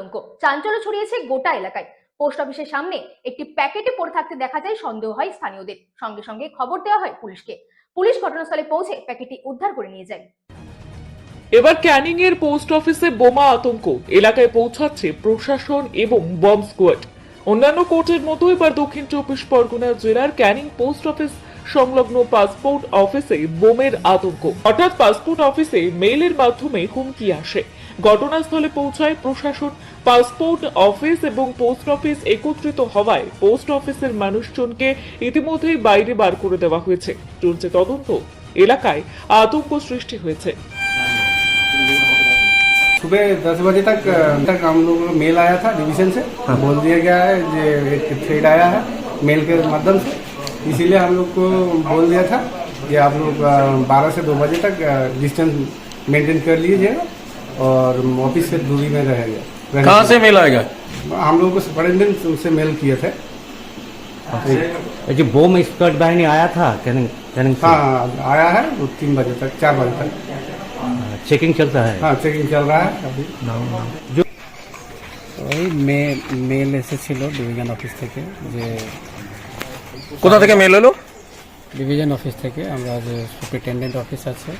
আতঙ্ক, চাঞ্চল্য ছড়িয়েছে গোটা এলাকায়। পোস্ট অফিসের সামনে একটি প্যাকেটে পড়ে থাকতে দেখা যায় সন্দেহ হয় স্থানীয়দের। সঙ্গে সঙ্গে খবর দেওয়া হয় পুলিশকে। পুলিশ ঘটনাস্থলে পৌঁছে প্যাকেটটি উদ্ধার করে নিয়ে যায়। এবার ক্যানিং এর পোস্ট অফিসে বোমা আতঙ্ক, এলাকায় পৌঁছাচ্ছে প্রশাসন এবং বম্ব স্কোয়াড। অন্যান্য কোর্টের মতো এবার দক্ষিণ 24 পরগনা জেলার ক্যানিং পোস্ট অফিস সংলগ্ন পাসপোর্ট অফিসে বোমের আতঙ্ক। হঠাৎ পাসপোর্ট অফিসে মেইলের মাধ্যমে হুমকি আসে। ঘটনাস্থলে পৌঁছায় প্রশাসন। পাসপোর্ট অফিস এবং পোস্ট অফিস একত্রিত হওয়ায় পোস্ট অফিসের মানুষজনকে ইতিমধ্যেই বাইরে বার করে দেওয়া হয়েছে। চলছে তদন্ত। এলাকায় আতঙ্ক সৃষ্টি হয়েছে। सुबह 10 बजे तक हम लोग को मेल आया था डिवीजन से। बोल दिया गया है कि एक थ्रेड आया है मेल के माध्यम से, इसीलिए हम लोग को बोल दिया था कि आप लोग 12 से 2 बजे तक डिस्टेंस मेंटेन कर लीजिए और ऑफिस से दूरी में रहेगा। कहाँ से मेल आएगा? हम लोग को सुपरिटेंडेंट से मेल किए थे। जो बम स्क्वाड बाहिनी आया था कैनिंग से? हाँ आया है 3 बजे तक 4 बजे तक चेकिंग चलता है। हाँ चेकिंग चल रहा है अभी। ওই মেল এসেছিল ডিভিশন অফিস থেকে, যে কোথা থেকে মেল এলো? ডিভিশন অফিস থেকে, আমরা যে সুপারিনটেন্ডেন্ট অফিস আছে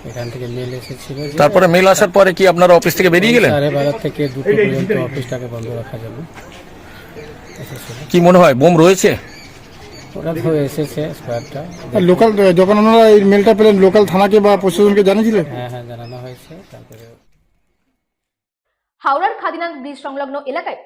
এখান থেকে মেল এসেছিল। যে তারপরে মেল আসার পরে কি আপনারা অফিস থেকে বেরিয়ে গেলেন? 12:30 থেকে 2টো পর্যন্ত অফিসটাকে বন্ধ রাখা যাবে এসেছিল। কি মনে হয় বোম রয়েছে? ওরা ধরে এসেছে স্কোয়াডটা। লোকাল যখন আপনারা এই মেলটা পেলেন, লোকাল থানাকে বা প্রশাসনকে জানিয়েছিলেন? হ্যাঁ জানানো হয়েছে। তারপরে হাওড়ার খাদিনাথ ব্রিজ সংলগ্ন এলাকায়